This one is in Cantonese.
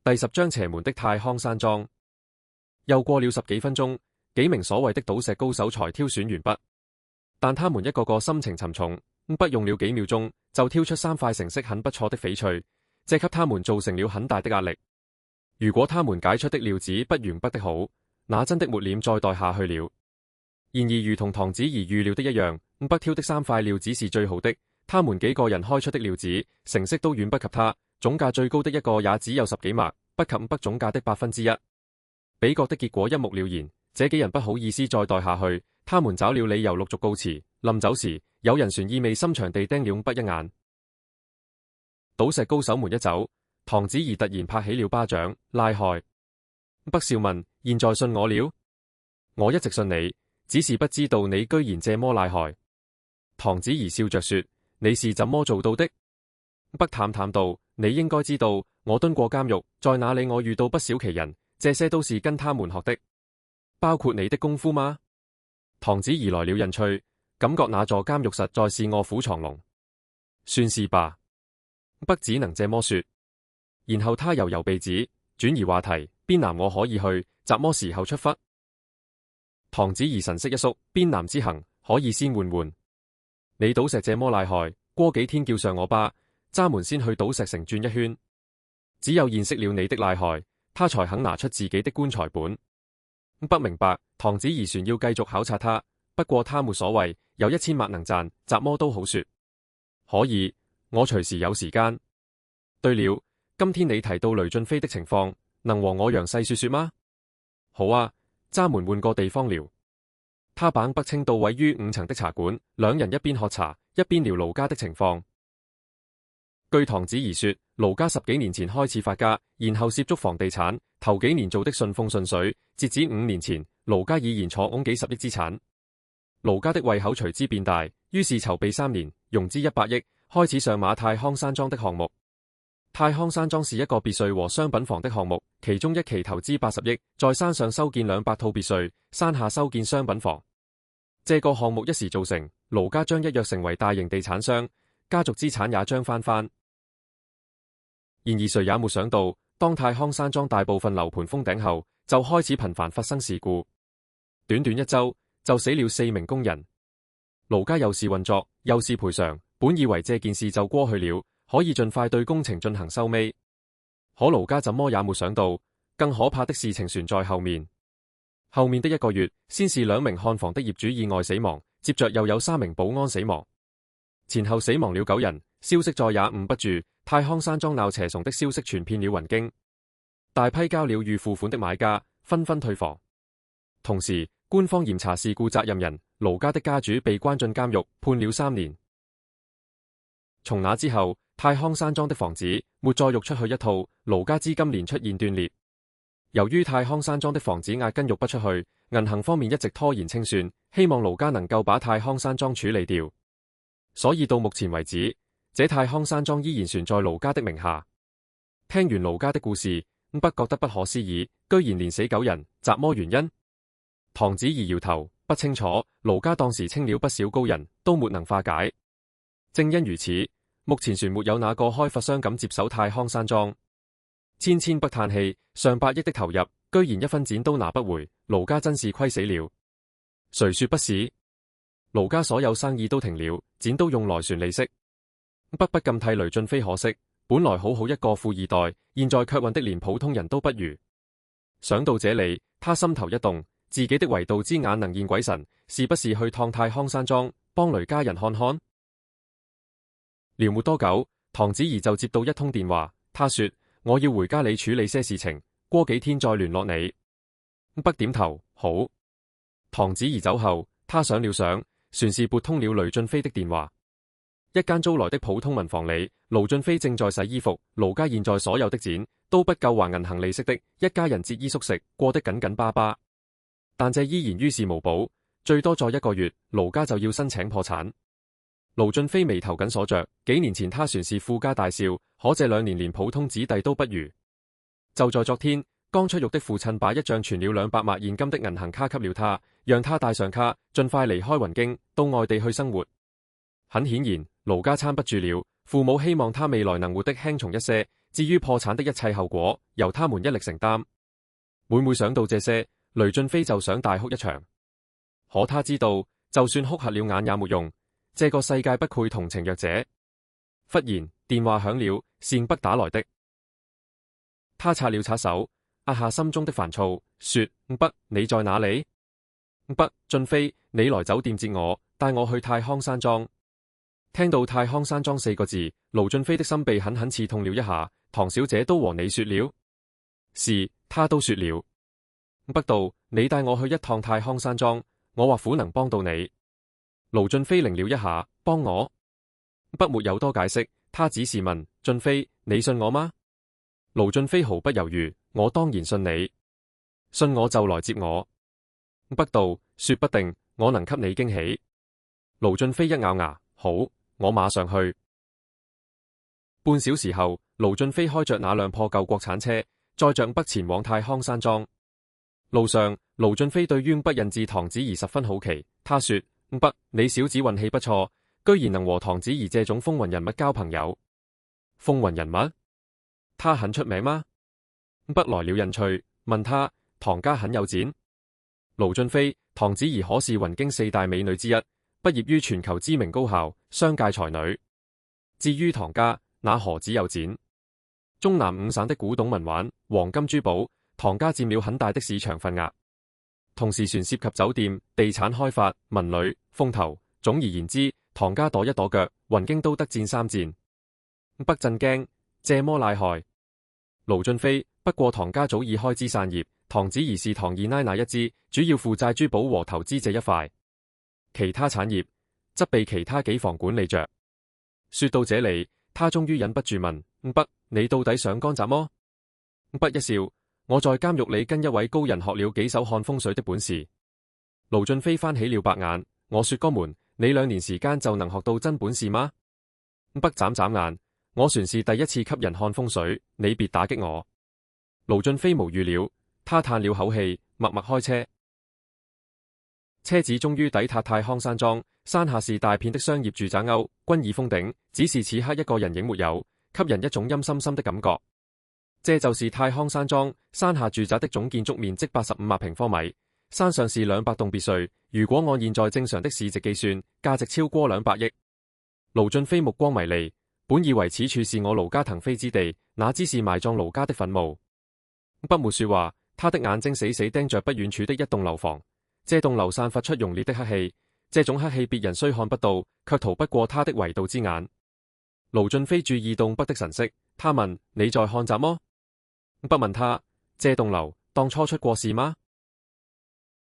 第10章邪門的太康山莊。又過了10幾分鐘，幾名所謂的賭石高手才挑選完畢，但他們一個個心情沉重，不用了幾秒鐘就挑出3塊成色很不錯的翡翠，這給他們造成了很大的壓力。如果他們解出的料子不完不的好，那真的沒臉再待下去了。然而如同唐子怡預料的一樣，北挑的3塊料子是最好的，他們幾個人開出的料子成色都遠不及他，總價最高的一個也只有10幾碼，不及北總價的1/8。比較的結果一目了然，這幾人不好意思再待下去，他們找了理由陸續告辭。臨走時，有人船意味深長地盯了北一眼。賭石高手們一走，唐子怡突然拍起了巴掌，拉開。北笑問：現在信我了？我一直信你，只是不知道你居然這麼賴害。唐子怡笑着說：你是怎麼做到的？北淡淡道：你應該知道，我蹲過監獄，在那裏我遇到不少奇人，這些都是跟他們學的。包括你的功夫嗎？唐子怡來了興趣，感覺那座監獄實在是臥虎藏龍。算是吧，北只能這麼說。然後他揉揉鼻子，轉移話題：邊南我可以去，什麼時候出發？唐子怡神色一縮：邊南之行可以先緩緩。你賭石這麼賴害，過幾天叫上我吧，揸門先去賭石城轉一圈。只有認識了你的賴害，他才肯拿出自己的棺材本。不明白，唐子怡船要繼續考察他，不過他沒所謂，有1000碼能賺，怎麼都好說。可以，我隨時有時間。對了，今天你提到雷俊飛的情況，能和我詳細說說嗎？好啊，揸門換個地方聊。他把北稱到位於5層的茶館，兩人一邊喝茶，一邊聊盧家的情況。據唐子怡說，盧家10幾年前開始發家，然後涉足房地產，頭幾年做的順風順水。截止5年前，盧家已然坐擁幾十億資產。盧家的胃口隨之變大，於是籌備3年，融資100億，開始上馬太康山莊的項目。太康山莊是一個別墅和商品房的項目，其中一期投資80億，在山上修建200套別墅，山下修建商品房。這個項目一時做成，盧家將一躍成為大型地產商，家族資產也將翻番。然而誰也沒想到，當太康山莊大部分樓盤封頂後，就開始頻繁發生事故。短短1周就死了4名工人。盧家又是運作又是賠償，本以為這件事就過去了，可以盡快對工程進行收尾。可盧家怎麼也沒想到，更可怕的事情存在後面。後面的1個月，先是2名看房的業主意外死亡，接着又有3名保安死亡，前後死亡了9人。消息再也捂不住，太康山莊鬧邪祟的消息傳遍了雲京，大批交了預付款的買家紛紛退房。同時，官方嚴查事故責任人盧家的家主被關進監獄，判了3年。從那之後，太康山莊的房子沒再浴出去一套，盧家資金鏈出現斷裂。由於太康山莊的房子押金浴不出去，銀行方面一直拖延清算，希望盧家能夠把太康山莊處理掉。所以到目前為止，這太康山莊依然存在盧家的名下。聽完盧家的故事，北覺得不可思議，居然連死9人，怎麼原因？唐子怡搖頭，不清楚。盧家當時清了不少高人，都沒能化解。正因如此，目前船沒有哪個開發商敢接手太康山莊。千北嘆氣，上百億的投入，居然1分錢都拿不回，盧家真是虧死了。誰說不是？盧家所有生意都停了，錢都用來算利息。不禁替雷俊飛可惜，本來好好一個富二代，現在卻混得連普通人都不如。想到這裏，他心頭一動，自己的為道之眼能見鬼神，是不是去趟太康山莊幫雷家人看看？聊沒多久，唐子怡就接到一通電話，他說：我要回家裏處理些事情，過幾天再聯絡你。北點頭，好。唐子怡走後，他想了想，船是撥通了雷俊飛的電話。一間租來的普通民房裏，盧俊飛正在洗衣服。盧家現在所有的錢都不夠還銀行利息的，一家人節衣縮食，過得緊緊巴巴。但這依然於事無補，最多再1個月，盧家就要申請破產。盧俊飛眉頭緊鎖着，幾年前他算是富家大少，可這2年連普通子弟都不如。就在昨天，剛出獄的父親把一張存了200碼現金的銀行卡給了他，讓他帶上卡，盡快離開雲京，到外地去生活。很顯然，盧家撐不住了，父母希望他未來能活得輕鬆一些，至於破產的一切後果，由他們一力承擔。每每想到這些，雷俊飛就想大哭一場。可他知道，就算哭瞎了眼也沒用，這個世界不配同情弱者。忽然電話響了，是吳北打來的。他擦了擦手，壓下心中的煩躁，說：吳北，你在哪裏？吳北，俊飛，你來酒店接我，帶我去太康山莊。聽到太康山莊4個字，盧俊飛的心被狠狠刺痛了一下。唐小姐都和你說了？是，他都說了。吳北道，你帶我去一趟太康山莊，我或苦能幫到你。盧俊飛愣了一下，幫我？吳北沒有多解釋，他只是問俊飛：你信我嗎？盧俊飛毫不猶豫：我當然信你，信我就來接我。吳北道：說不定我能給你驚喜。盧俊飛一咬牙：好，我馬上去。半小時後，盧俊飛開着那輛破舊國產車，載着吳北前往太康山莊。路上，盧俊飛對於吳北引薦唐子怡十分好奇。他說：吳北，你小子運氣不錯，居然能和唐子怡這種風雲人物交朋友。風雲人物？他很出名嗎？吳北來了興趣，問他：唐家很有錢？盧俊飛：唐子怡可是雲京4大美女之一，畢業於全球知名高校，商界才女。至於唐家，那何止有錢？中南5省的古董文玩、黃金珠寶，唐家佔了很大的市場份額。同時船涉及酒店、地產開發、文旅、風投，總而言之，唐家跺一跺腳，雲京都得佔3佔。吳北震驚，這麼厲害？盧俊飛：不過唐家早已開枝散葉，唐子怡是唐二奶那一支，主要負債珠寶和投資這一塊，其他產業則被其他幾房管理着。說到這裡，他終於忍不住問：吳北，你到底想幹什麼？吳北一笑：我在監獄裡跟一位高人學了幾手看風水的本事。盧俊飛翻起了白眼：我說哥們，你2年時間就能學到真本事嗎？吳北眨眨眼：我算是第一次給人看風水，你別打擊我。盧俊飛無語了，他嘆了口氣，默默開車。車子終於抵達太康山莊，山下是大片的商業住宅區，均已封頂，只是此刻一個人影沒有，給人一種陰森森的感覺。這就是太康山莊，山下住宅的總建築面積85萬平方米，山上是200棟別墅，如果按現在正常的市值計算，價值超過200億。盧俊飛目光迷離，本以為此處是我盧家騰飛之地，哪知是埋葬盧家的墳墓。不沒說話，他的眼睛死死盯着不遠處的一棟樓房。這棟樓散發出濃烈的黑氣，這種黑氣別人雖看不到，卻逃不過他的維度之眼。盧俊飛注意到吳北的神色，他問：你在看什麼？吳北問他：這棟樓當初出過事嗎？